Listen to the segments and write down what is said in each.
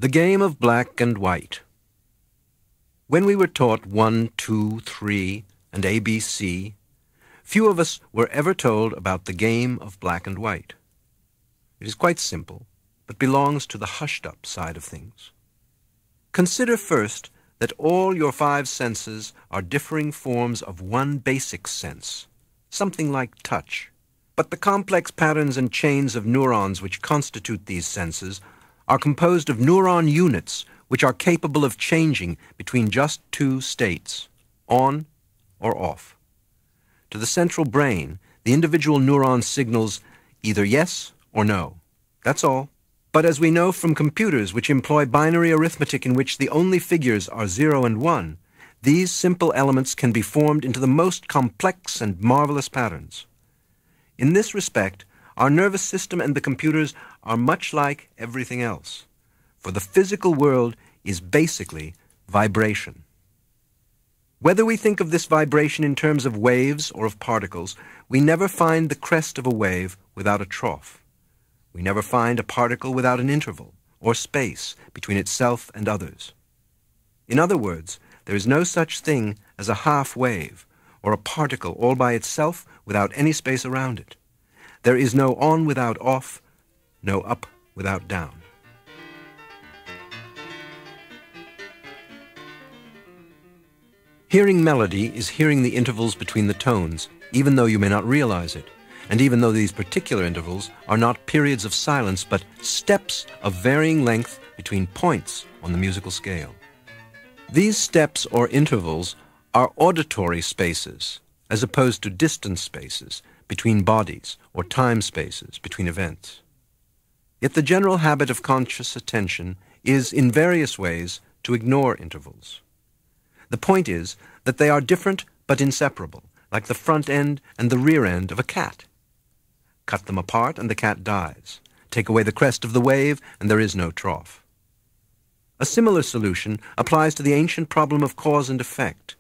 The game of black and white. When we were taught 1, 2, 3, and ABC, few of us were ever told about the game of black and white. It is quite simple, but belongs to the hushed-up side of things. Consider first that all your 5 senses are differing forms of one basic sense, something like touch. But the complex patterns and chains of neurons which constitute these senses are composed of neuron units which are capable of changing between just 2 states, on or off. To the central brain, the individual neuron signals either yes or no. That's all. But as we know from computers which employ binary arithmetic in which the only figures are 0 and 1, these simple elements can be formed into the most complex and marvelous patterns. In this respect, our nervous system and the computers are much like everything else, for the physical world is basically vibration. Whether we think of this vibration in terms of waves or of particles, we never find the crest of a wave without a trough. We never find a particle without an interval or space between itself and others. In other words, there is no such thing as a half wave or a particle all by itself without any space around it. There is no on without off, no up without down. Hearing melody is hearing the intervals between the tones, even though you may not realize it, and even though these particular intervals are not periods of silence, but steps of varying length between points on the musical scale. These steps or intervals are auditory spaces, as opposed to distance spaces between bodies or time spaces between events. Yet the general habit of conscious attention is, in various ways, to ignore intervals. The point is that they are different but inseparable, like the front end and the rear end of a cat. Cut them apart and the cat dies. Take away the crest of the wave and there is no trough. A similar solution applies to the ancient problem of cause and effect.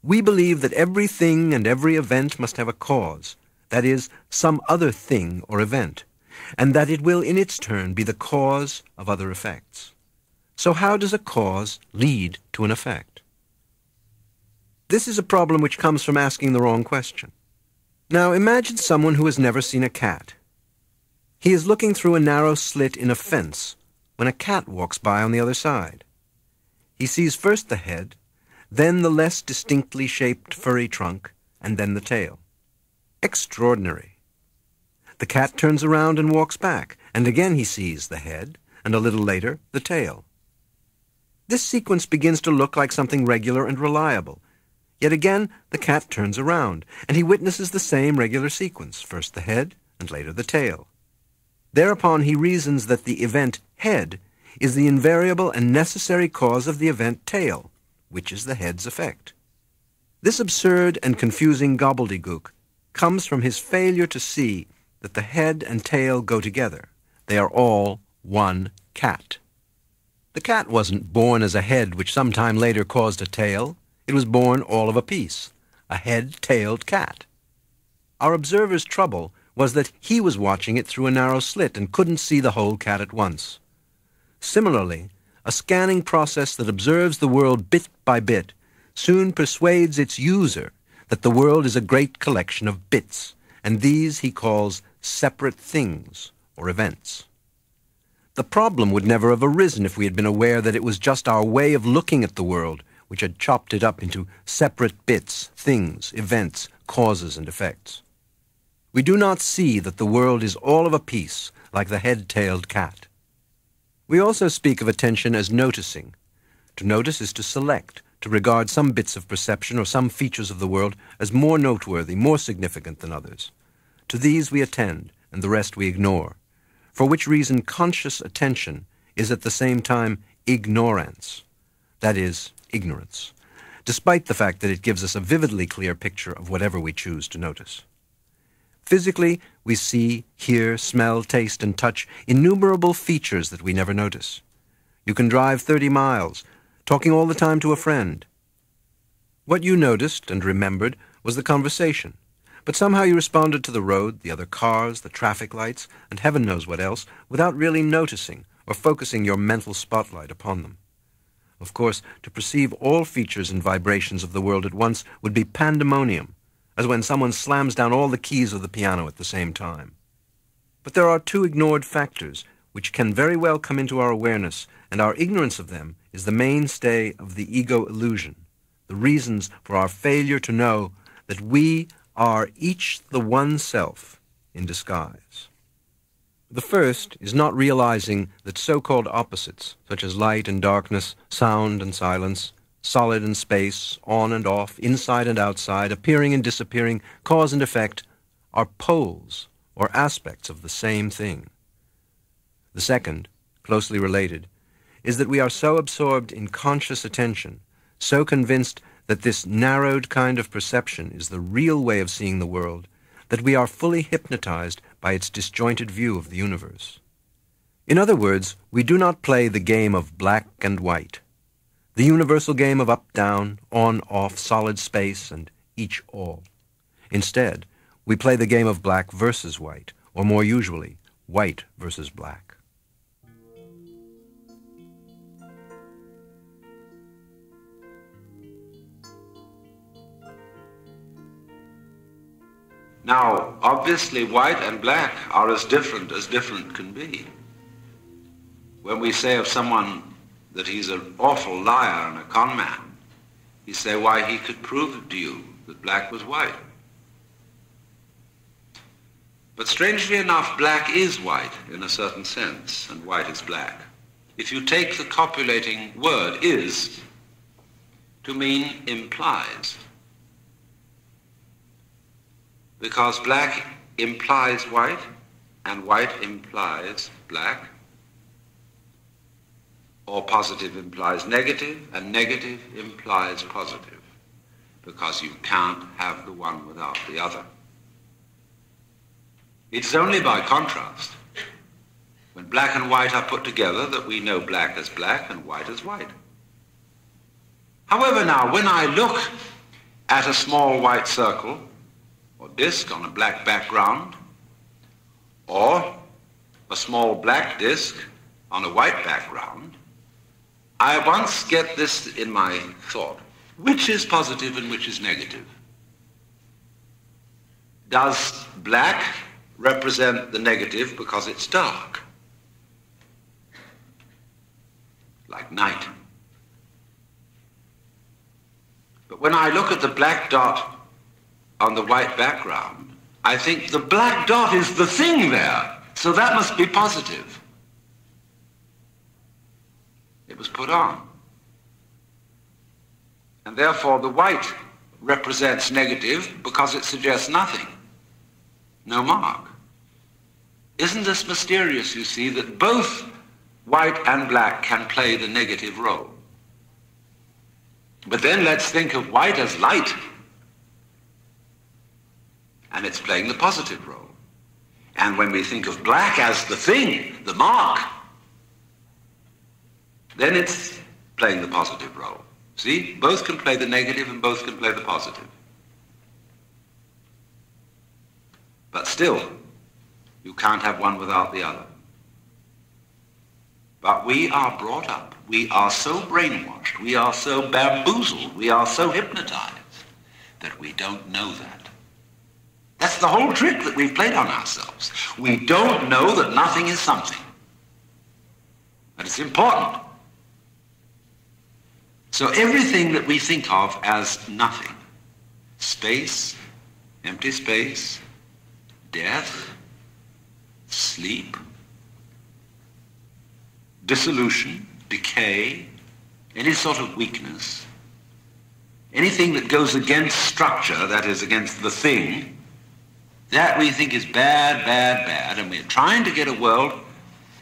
We believe that every thing and every event must have a cause, that is, some other thing or event, and that it will in its turn be the cause of other effects. So how does a cause lead to an effect? This is a problem which comes from asking the wrong question. Now imagine someone who has never seen a cat. He is looking through a narrow slit in a fence when a cat walks by on the other side. He sees first the head, then the less distinctly shaped furry trunk, and then the tail. Extraordinary. The cat turns around and walks back, and again he sees the head, and a little later the tail. This sequence begins to look like something regular and reliable. Yet again the cat turns around, and he witnesses the same regular sequence, first the head and later the tail. Thereupon he reasons that the event head is the invariable and necessary cause of the event tail, which is the head's effect. This absurd and confusing gobbledygook comes from his failure to see that the head and tail go together. They are all one cat. The cat wasn't born as a head which sometime later caused a tail. It was born all of a piece, a head-tailed cat. Our observer's trouble was that he was watching it through a narrow slit and couldn't see the whole cat at once. Similarly, a scanning process that observes the world bit by bit soon persuades its user that the world is a great collection of bits, and these he calls separate things or events. The problem would never have arisen if we had been aware that it was just our way of looking at the world which had chopped it up into separate bits, things, events, causes, and effects. We do not see that the world is all of a piece, like the head-tailed cat. We also speak of attention as noticing. To notice is to select, to regard some bits of perception or some features of the world as more noteworthy, more significant than others. To these we attend, and the rest we ignore, for which reason conscious attention is at the same time ignorance, that is, ignorance, despite the fact that it gives us a vividly clear picture of whatever we choose to notice. Physically, we see, hear, smell, taste, and touch innumerable features that we never notice. You can drive 30 miles, talking all the time to a friend. What you noticed and remembered was the conversation, but somehow you responded to the road, the other cars, the traffic lights, and heaven knows what else, without really noticing or focusing your mental spotlight upon them. Of course, to perceive all features and vibrations of the world at once would be pandemonium, as when someone slams down all the keys of the piano at the same time. But there are two ignored factors which can very well come into our awareness, and our ignorance of them is the mainstay of the ego illusion, the reasons for our failure to know that we are each the one self in disguise. The first is not realizing that so-called opposites, such as light and darkness, sound and silence, solid and space, on and off, inside and outside, appearing and disappearing, cause and effect, are poles or aspects of the same thing. The second, closely related, is that we are so absorbed in conscious attention, so convinced that this narrowed kind of perception is the real way of seeing the world, that we are fully hypnotized by its disjointed view of the universe. In other words, we do not play the game of black and white, the universal game of up-down, on-off, solid space, and each-all. Instead, we play the game of black versus white, or more usually, white versus black. Now, obviously, white and black are as different can be. When we say of someone that he's an awful liar and a con man, you say, why, he could prove to you that black was white. But strangely enough, black is white in a certain sense, and white is black. If you take the copulating word is to mean implies, because black implies white, and white implies black, or positive implies negative, and negative implies positive, because you can't have the one without the other. It's only by contrast, when black and white are put together, that we know black as black and white as white. However, now, when I look at a small white circle or disk on a black background, or a small black disk on a white background, I once get this in my thought: which is positive and which is negative? Does black represent the negative because it's dark, like night? But when I look at the black dot on the white background, I think the black dot is the thing there, so that must be positive. It was put on. And therefore the white represents negative because it suggests nothing, no mark. Isn't this mysterious, you see, that both white and black can play the negative role? But then let's think of white as light, and it's playing the positive role. And when we think of black as the thing, the mark, then it's playing the positive role. See, both can play the negative and both can play the positive. But still, you can't have one without the other. But we are brought up, we are so brainwashed, we are so bamboozled, we are so hypnotized that we don't know that. That's the whole trick that we've played on ourselves. We don't know that nothing is something. And it's important. So everything that we think of as nothing, space, empty space, death, sleep, dissolution, decay, any sort of weakness, anything that goes against structure, that is, against the thing, that we think is bad, bad, bad, and we're trying to get a world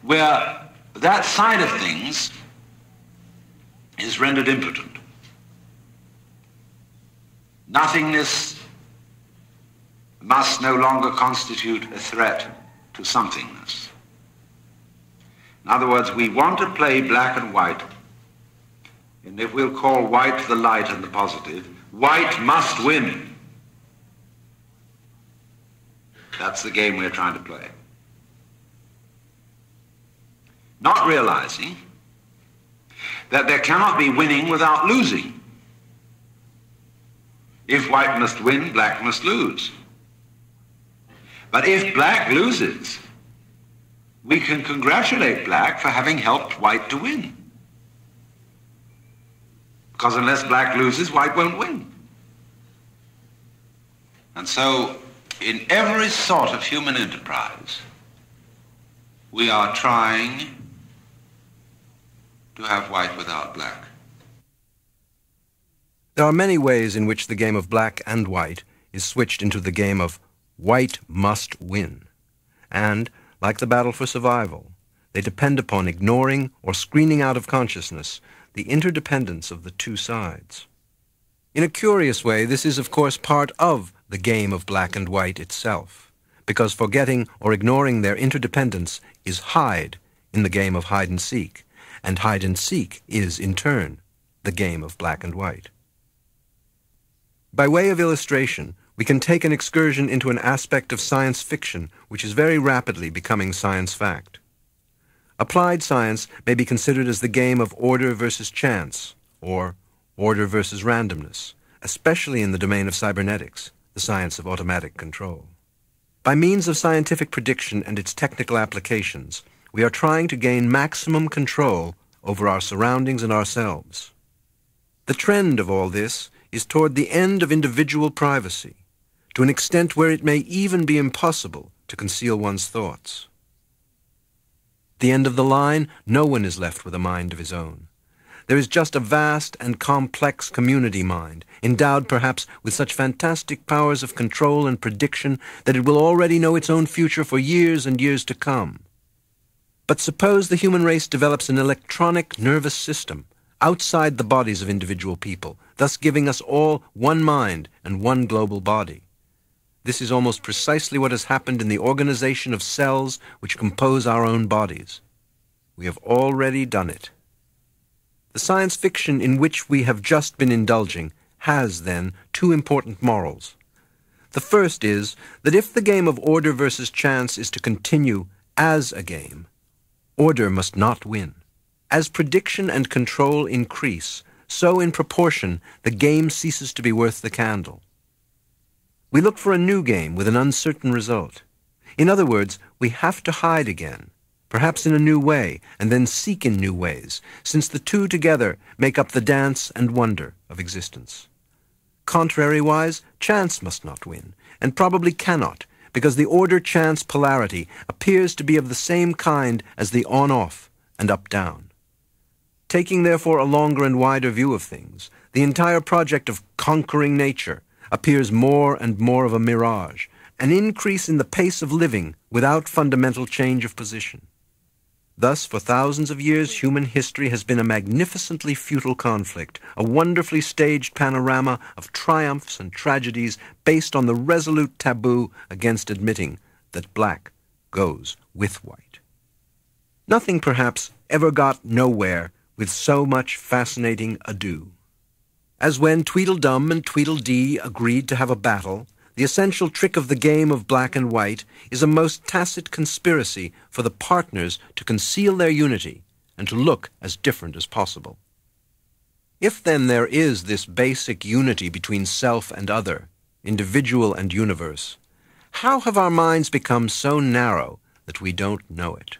where that side of things is rendered impotent. Nothingness must no longer constitute a threat to somethingness. In other words, we want to play black and white, and if we'll call white the light and the positive, white must win. That's the game we're trying to play. not realizing that there cannot be winning without losing. If white must win, black must lose. But if black loses, we can congratulate black for having helped white to win. Because unless black loses, white won't win. And so, in every sort of human enterprise, we are trying to have white without black. There are many ways in which the game of black and white is switched into the game of white must win. And, like the battle for survival, they depend upon ignoring or screening out of consciousness the interdependence of the two sides. In a curious way, this is of course part of the game of black and white itself, because forgetting or ignoring their interdependence is hide in the game of hide and seek is, in turn, the game of black and white. By way of illustration, we can take an excursion into an aspect of science fiction which is very rapidly becoming science fact. Applied science may be considered as the game of order versus chance, or order versus randomness, especially in the domain of cybernetics, the science of automatic control. By means of scientific prediction and its technical applications, we are trying to gain maximum control over our surroundings and ourselves. The trend of all this is toward the end of individual privacy, to an extent where it may even be impossible to conceal one's thoughts. At the end of the line, no one is left with a mind of his own. There is just a vast and complex community mind, endowed perhaps with such fantastic powers of control and prediction that it will already know its own future for years and years to come. But suppose the human race develops an electronic nervous system outside the bodies of individual people, thus giving us all one mind and one global body. This is almost precisely what has happened in the organization of cells which compose our own bodies. We have already done it. The science fiction in which we have just been indulging has, then, two important morals. The first is that if the game of order versus chance is to continue as a game, order must not win. As prediction and control increase, so in proportion the game ceases to be worth the candle. We look for a new game with an uncertain result. In other words, we have to hide again, perhaps in a new way, and then seek in new ways, since the two together make up the dance and wonder of existence. Contrariwise, chance must not win, and probably cannot, because the order-chance polarity appears to be of the same kind as the on-off and up-down. Taking therefore a longer and wider view of things, the entire project of conquering nature appears more and more of a mirage, an increase in the pace of living without fundamental change of position. Thus, for thousands of years, human history has been a magnificently futile conflict, a wonderfully staged panorama of triumphs and tragedies based on the resolute taboo against admitting that black goes with white. Nothing, perhaps, ever got nowhere with so much fascinating ado. As when Tweedledum and Tweedledee agreed to have a battle, the essential trick of the game of black and white is a most tacit conspiracy for the partners to conceal their unity and to look as different as possible. If then there is this basic unity between self and other, individual and universe, how have our minds become so narrow that we don't know it?